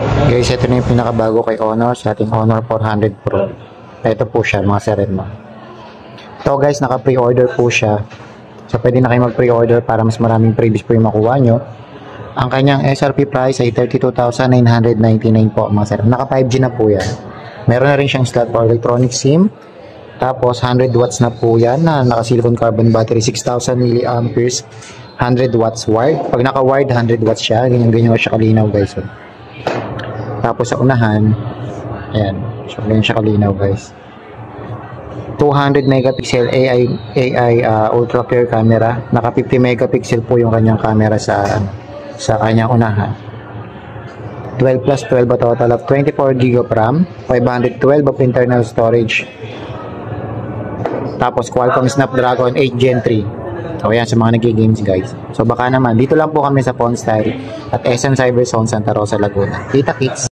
Guys, ito na yung pinakabago kay Honor sa ating Honor 400 Pro. Ito po siya, mga sireno. Ito guys, naka-pre-order po siya. So, pwede na kayo mag-pre-order para mas maraming freebies po yung makuha nyo. Ang kanyang SRP price ay 32,999 po, mga sireno. Naka 5G na po yan. Meron na rin siyang slot for electronic SIM. Tapos, 100 watts na po yan na naka-silicon carbon battery, 6,000 milliamperes, 100 watts wired. Pag naka-wired, 100 watts siya. Ganyan-ganyan siya kalinaw guys. So, tapos sa unahan, ayan, so ganyan siya kalinaw guys. 200 megapixel AI ultra clear camera. Naka 50 megapixel po yung kanyang camera sa kanyang unahan. 12 plus 12 a total of 24 GB of RAM, 512 of internal storage. Tapos Qualcomm Snapdragon 8 Gen 3. So ayan sa mga nag-games guys. So baka naman dito lang po kami sa Pawn Style at SM Cyberzone Santa Rosa, Laguna. Kita kits.